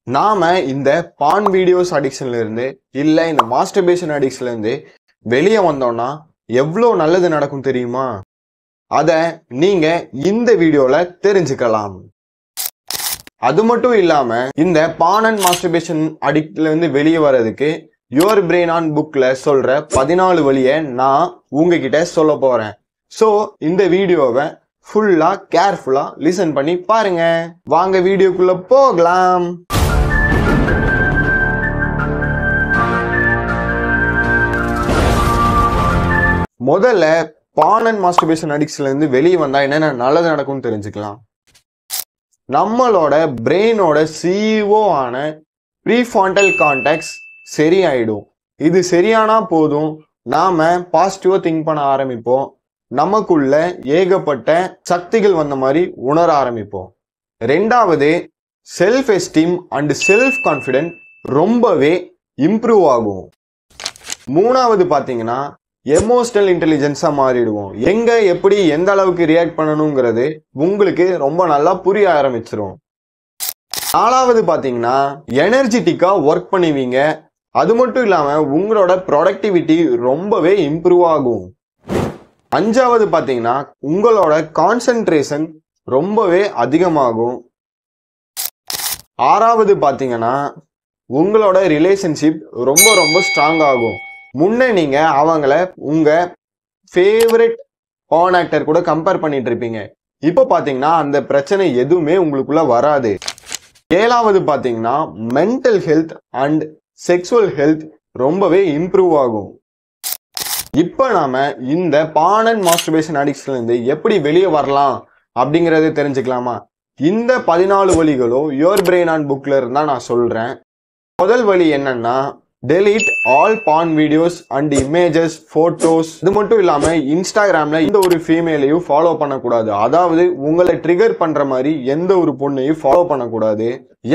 நாம இந்த பான் வீடியோஸ் அடிக்ஷன்ல இருந்து இல்ல இந்த மாஸ்டர்பேஷன் அடிக்ஷன்ல இருந்து வெளியே வந்தோம்னா எவ்வளவு நல்லது நடக்கும் தெரியுமா? அத நீங்க இந்த வீடியோல தெரிஞ்சுக்கலாம். அது மட்டும் இல்லாம இந்த பான் அண்ட் மாஸ்டர்பேஷன் அடிக்ட்ல இருந்து வெளியே வர்றதுக்கு யுவர் பிரெயின் ஆன் புக்ல சொல்ற 14 வழியை நான் உங்ககிட்ட சொல்ல போறேன். சோ இந்த வீடியோவை ஃபுல்லா கேர்ஃபுல்லா லிசன் பண்ணி பாருங்க. வாங்க வீடியோக்குள்ள போகலாம். முதல்ல பான் அண்ட் மாஸ்டர்பேஷன் அடிக்ஷன்ல இருந்து வெளியே வந்தா என்னென்ன நல்லது நடக்கும்னு தெரிஞ்சுக்கலாம். நம்மளோட பிரெயினோட சிஇஓ ஆன ப்ரீஃபாண்டல் கார்டெக்ஸ் சரியாயிடும். இது சரியானா போதும், நாம பாசிட்டிவா திங்க் பண்ண ஆரம்பிப்போம். நமக்குள்ள ஏகப்பட்ட சக்திகள் வந்த மாதிரி உணர ஆரம்பிப்போம். ரெண்டாவது, self esteem and self confident ரொம்பவே இம்ப்ரூவ் ஆகும். மூணாவது பாத்தீங்கன்னா எமோஷனல் இன்டெலிஜென்ஸா மாறிடுவோம். எங்க எப்படி எந்த அளவுக்கு ரியாக்ட் பண்ணணுங்கிறது உங்களுக்கு ரொம்ப நல்லா புரிய ஆரம்பிச்சிரும். நாலாவது பாத்தீங்கன்னா எனர்ஜெட்டிக்கா ஒர்க் பண்ணுவீங்க. அது மட்டும் இல்லாம உங்களோட ப்ரொடக்டிவிட்டி ரொம்பவே இம்ப்ரூவ் ஆகும். அஞ்சாவது பாத்தீங்கன்னா உங்களோட கான்சென்ட்ரேஷன் ரொம்பவே அதிகமாகும். ஆறாவது பாத்தீங்கன்னா உங்களோட ரிலேஷன்ஷிப் ரொம்ப ரொம்ப ஸ்ட்ராங் ஆகும். முன்ன நீங்க அவங்கள உங்க ஃபேவரட் பான் ஆக்டர் கூட கம்பேர் பண்ணிட்டு இருப்பீங்க. இப்போ பாத்தீங்கன்னா அந்த பிரச்சனை எதுவுமே உங்களுக்குள்ள வராது. ஏழாவது பாத்தீங்கன்னா mental health and sexual health ரொம்பவே இம்ப்ரூவ் ஆகும். இப்போ நாம இந்த பான் அண்ட் மாஸ்டர்பேஷன் அடிக்ஷன்ல இருந்து எப்படி வெளியே வரலாம் அப்படிங்கறத தெரிஞ்சுக்கலாமா? இந்த 14 வழிகளும் யுவர் பிரெயின் ஆன் புக்ல இருந்தா நான் சொல்றேன். முதல் வழி என்னன்னா, delete all porn videos and images, photos. இது மட்டும் இல்லாம இன்ஸ்டாகிராம்ல இந்த ஒரு ஃபீமேலையும் ஃபாலோ பண்ணக்கூடாது. அதாவது உங்களை ட்ரிகர் பண்ற மாதிரி எந்த ஒரு பொண்ணையும் ஃபாலோ பண்ணக்கூடாது.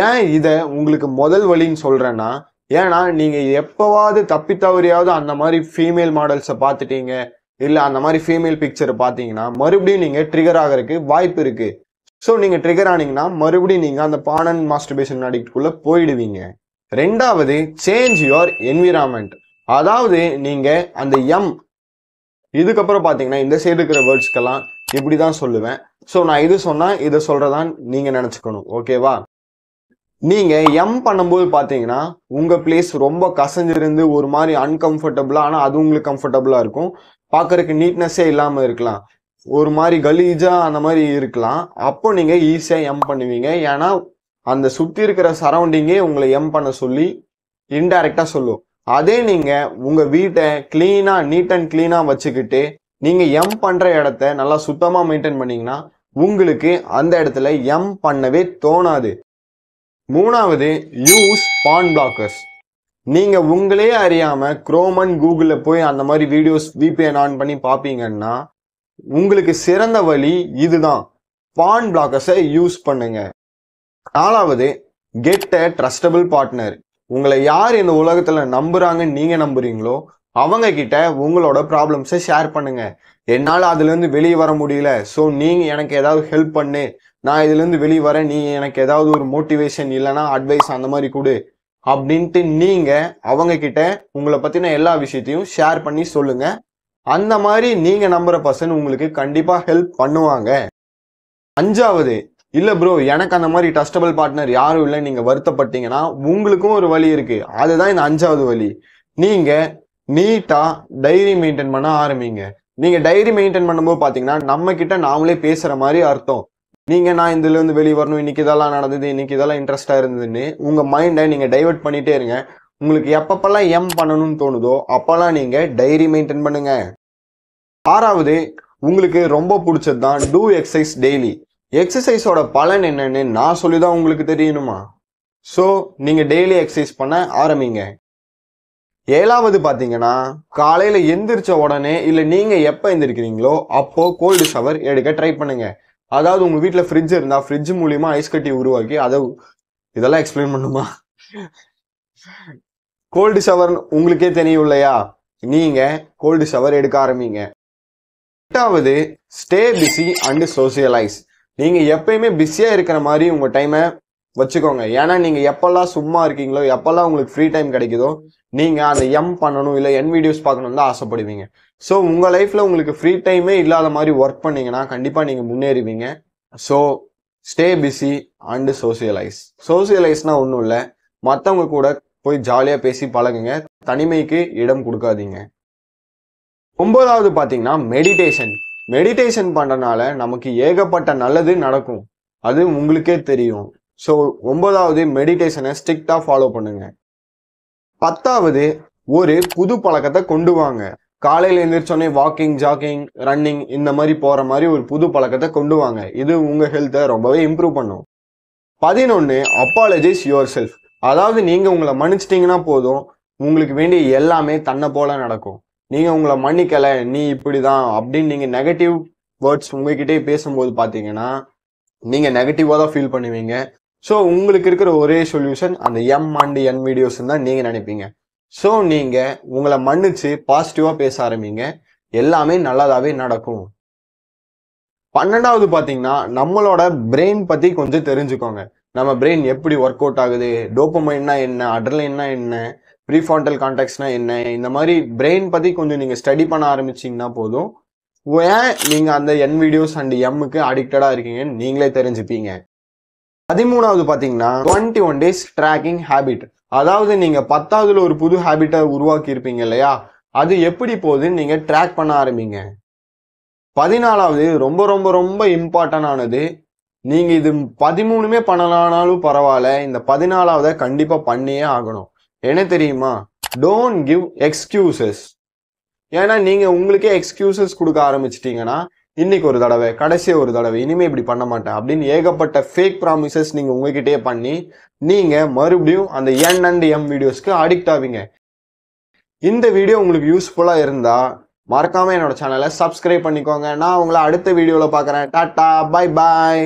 ஏன் இதை உங்களுக்கு முதல் வழின்னு சொல்றேன்னா, ஏன்னா நீங்க எப்பவாவது தப்பித்தவரையாவது அந்த மாதிரி ஃபீமேல் மாடல்ஸை பார்த்துட்டீங்க, இல்ல அந்த மாதிரி ஃபீமேல் பிக்சரை பார்த்தீங்கன்னா மறுபடியும் நீங்க ட்ரிகர் ஆகிறதுக்கு வாய்ப்பு இருக்கு. ஸோ நீங்க ட்ரிகர் ஆனீங்கன்னா மறுபடியும் நீங்க அந்த பான் அண்ட் மாஸ்டர்பேஷன் அடிக்ட்குள்ள போயிடுவீங்க. ரெண்டாவது, சேஞ்ச் யுவர் என்விரான்மெண்ட். அதாவது நீங்க அந்த இதுக்கப்புறம் பாத்தீங்கன்னா இந்த சைடு இருக்கிற வேர்ட்ஸ்க்கெல்லாம் இப்படிதான் சொல்லுவேன். ஸோ நான் இது சொன்னா இதை சொல்றதான் நீங்க நினைச்சுக்கணும். ஓகேவா? நீங்க பண்ணும்போது பாத்தீங்கன்னா உங்க பிளேஸ் ரொம்ப கசஞ்சிருந்து ஒரு மாதிரி அன்கம்ஃபர்டபுளா, ஆனா அது உங்களுக்கு கம்ஃபர்டபுளா இருக்கும். பாக்குறதுக்கு நீட்னஸே இல்லாம இருக்கலாம், ஒரு மாதிரி கலீஜா அந்த மாதிரி இருக்கலாம். அப்போ நீங்க ஈஸியா பண்ணுவீங்க. ஏன்னா அந்த சுத்தி இருக்கிற சரௌண்டிங்கே உங்களை பண்ண சொல்லி இன்டைரக்டா சொல்லும். அதே நீங்க உங்க வீட்டை கிளீனா, நீட் அண்ட் கிளீனா வச்சுக்கிட்டு நீங்க பண்ற இடத்த நல்லா சுத்தமா மெயின்டைன் பண்ணீங்கன்னா உங்களுக்கு அந்த இடத்துல பண்ணவே தோணாது. மூணாவது, யூஸ் பான் பிளாக்கர்ஸ். நீங்க உங்களே அறியாம குரோம் அண்ட் கூகுள்ல போய் அந்த மாதிரி வீடியோஸ் VPN ஆன் பண்ணி பாப்பீங்கன்னா உங்களுக்கு சிறந்த வழி இதுதான், பான் பிளாக்கர்ஸை யூஸ் பண்ணுங்க. நாலாவது, கெட் அ ட்ரஸ்டபிள் பார்ட்னர். உங்களை யார் இந்த உலகத்துல நம்புறாங்கன்னு நீங்க நம்புறீங்களோ அவங்க கிட்ட உங்களோட ப்ராப்ளம்ஸை ஷேர் பண்ணுங்க. என்னால அதுல இருந்து வெளியே வர முடியல, ஸோ நீங்க எனக்கு ஏதாவது ஹெல்ப் பண்ணு, நான் இதுல இருந்து வெளியே வரேன், நீ எனக்கு ஏதாவது ஒரு மோட்டிவேஷன் இல்லைன்னா அட்வைஸ் அந்த மாதிரி கொடு அப்படின்ட்டு நீங்க அவங்க கிட்ட உங்களை பத்தின எல்லா விஷயத்தையும் ஷேர் பண்ணி சொல்லுங்க. அந்த மாதிரி நீங்க நம்புற பர்சன் உங்களுக்கு கண்டிப்பா ஹெல்ப் பண்ணுவாங்க. அஞ்சாவது, இல்ல ப்ரோ எனக்கு அந்த மாதிரி ட்ரஸ்டபிள் பார்ட்னர் யாரும் இல்லை நீங்க வருத்தப்பட்டீங்கன்னா உங்களுக்கும் ஒரு வழி இருக்கு. அதுதான் இந்த அஞ்சாவது வழி. நீங்க நீட்டா டைரி மெயின்டைன் பண்ண ஆரம்பிங்க. நீங்க டைரி மெயின்டைன் பண்ணும்போது பாத்தீங்கன்னா நம்ம கிட்ட நாமளே பேசுற மாதிரி அர்த்தம். நீங்க நான் இதுல இருந்து வெளியே வரணும், இன்னைக்கு இதெல்லாம் நடந்தது, இன்னைக்கு இதெல்லாம் இன்ட்ரெஸ்டா இருந்ததுன்னு உங்க மைண்டை நீங்க டைவர்ட் பண்ணிட்டே இருங்க. உங்களுக்கு எப்பப்பெல்லாம் பண்ணணும்னு தோணுதோ அப்பெல்லாம் நீங்க டைரி மெயின்டைன் பண்ணுங்க. ஆறாவது, உங்களுக்கு ரொம்ப பிடிச்சது தான் டூ எக்ஸசைஸ் டெய்லி. எக்ஸசைஸோட பலன் என்னன்னு நான் சொல்லிதான் உங்களுக்கு தெரியணுமா? ஸோ நீங்க டெய்லி எக்ஸசைஸ் பண்ண ஆரம்பிங்க. ஏழாவது பாத்தீங்கன்னா காலையில எந்திரிச்ச உடனே இல்ல நீங்க எப்ப எந்திரிக்கிறீங்களோ அப்போ கோல்டு ஷவர் எடுக்க ட்ரை பண்ணுங்க. அதாவது உங்க வீட்டுல ஃப்ரிட்ஜ் இருந்தா ஃப்ரிட்ஜ் மூலியமா ஐஸ் கட்டி உருவாக்கி இதெல்லாம் எக்ஸ்பிளைன் பண்ணுமா? கோல்டு ஷவர் உங்களுக்கே தெரியும் இல்லையா? நீங்க கோல்டு ஷவர் எடுக்க ஆரம்பிங்க. எட்டாவது, ஸ்டே பிஸி அண்ட் சோசியலைஸ். நீங்க எப்பயுமே பிஸியா இருக்கிற மாதிரி உங்க டைமை வச்சுக்கோங்க. ஏன்னா நீங்க எப்பெல்லாம் சும்மா இருக்கீங்களோ, எப்பெல்லாம் உங்களுக்கு ஃப்ரீ டைம் கிடைக்குதோ, நீங்க அந்த எம் பண்ணணும் இல்ல என் வீடியோஸ் பார்க்கணும்னு தான் ஆசைப்படுவீங்க. ஸோ உங்க லைஃப்ல உங்களுக்கு ஃப்ரீ டைமே இல்லாத மாதிரி ஒர்க் பண்ணீங்கன்னா கண்டிப்பா நீங்க முன்னேறுவீங்க. So stay busy and socialise. சோசியலைஸ்னா ஒன்றும் இல்லை, மற்றவங்க கூட போய் ஜாலியாக பேசி பழகுங்க, தனிமைக்கு இடம் கொடுக்காதீங்க. 9வது பார்த்தீங்கன்னா மெடிடேஷன். மெடிடேஷன் பண்றதுனால நமக்கு ஏகப்பட்ட நல்லது நடக்கும், அது உங்களுக்கே தெரியும். ஸோ 9வது மெடிடேஷனை ஸ்ட்ரிக்டா ஃபாலோ பண்ணுங்க. 10வது ஒரு புது பழக்கத்தை கொண்டு வாங்க. காலையில் எழுந்திரிச்சோடனே வாக்கிங், ஜாக்கிங், ரன்னிங் இந்த மாதிரி போற மாதிரி ஒரு புது பழக்கத்தை கொண்டு வாங்க. இது உங்க ஹெல்த்தை ரொம்பவே இம்ப்ரூவ் பண்ணும். 11 அப்பாலஜைஸ் யுவர் செல்ஃப். அதாவது நீங்க உங்களை மன்னிச்சிட்டீங்கன்னா போதும், உங்களுக்கு வேண்டிய எல்லாமே தன்னை போல நடக்கும். நீங்க உங்களை மன்னிக்கல, நீ இப்படிதான் அப்படின்னு நீங்க நெகட்டிவ் வேர்ட்ஸ் உங்ககிட்டே பேசும்போது பாத்தீங்கன்னா நீங்க நெகட்டிவா தான் ஃபீல் பண்ணுவீங்க. ஸோ உங்களுக்கு இருக்கிற ஒரே சொல்யூஷன் அந்த எம் அண்ட் என் வீடியோஸ் தான் நீங்க நினைப்பீங்க. ஸோ நீங்க உங்களை மன்னிச்சு பாசிட்டிவா பேச ஆரம்பிங்க, எல்லாமே நல்லதாவே நடக்கும். 12வது பாத்தீங்கன்னா நம்மளோட பிரெயின் பத்தி கொஞ்சம் தெரிஞ்சுக்கோங்க. நம்ம பிரெயின் எப்படி ஒர்க் அவுட் ஆகுது, டோபமைன்னா என்ன, அட்ரலைன்னா என்ன, ப்ரீஃப்ரான்டல் கார்டெக்ஸ்னா என்ன, இந்த மாதிரி பிரெயின் பத்தி கொஞ்சம் நீங்க ஸ்டடி பண்ண ஆரம்பிச்சீங்கன்னா போதும், ஏன் நீங்க அந்த என் வீடியோஸ் அண்ட் எம்முக்கு அடிக்டடா இருக்கீங்கன்னு நீங்களே தெரிஞ்சுப்பீங்க. 13வது பாத்தீங்கன்னா 21 days ட்ராக்கிங் ஹேபிட். அதாவது நீங்க 10வதுல ஒரு புது ஹேபிட்டை உருவாக்கி இருப்பீங்க இல்லையா, அது எப்படி போகுதுன்னு நீங்க ட்ராக் பண்ண ஆரம்பிங்க. 14வது ரொம்ப ரொம்ப ரொம்ப இம்பார்ட்டன்ட் ஆனது, நீங்க இது 13மே பண்ணலானாலும் பரவாயில்ல, இந்த 14வது கண்டிப்பா பண்ணியே ஆகணும். என்ன தெரியுமா? Don't give excuses. ஏன்னா நீங்க உங்களுக்கே எக்ஸ்கியூசஸ் கொடுக்க ஆரம்பிச்சிட்டீங்கன்னா, இன்னைக்கு ஒரு தடவை, கடைசியா ஒரு தடவை, இனிமே இப்படி பண்ண மாட்டேன் அப்படின்னு ஏகப்பட்ட ஃபேக் ப்ராமிசஸ் நீங்க உங்ககிட்டயே பண்ணி நீங்க மறுபடியும் அந்த என் அண்ட் எம் வீடியோஸ்க்கு அடிக்ட் ஆவீங்க. இந்த வீடியோ உங்களுக்கு யூஸ்ஃபுல்லா இருந்தா மறக்காம என்னோட சேனலை சப்ஸ்கிரைப் பண்ணிக்கோங்க. நான் உங்களை அடுத்த வீடியோல பார்க்குறேன். Tata, bye bye.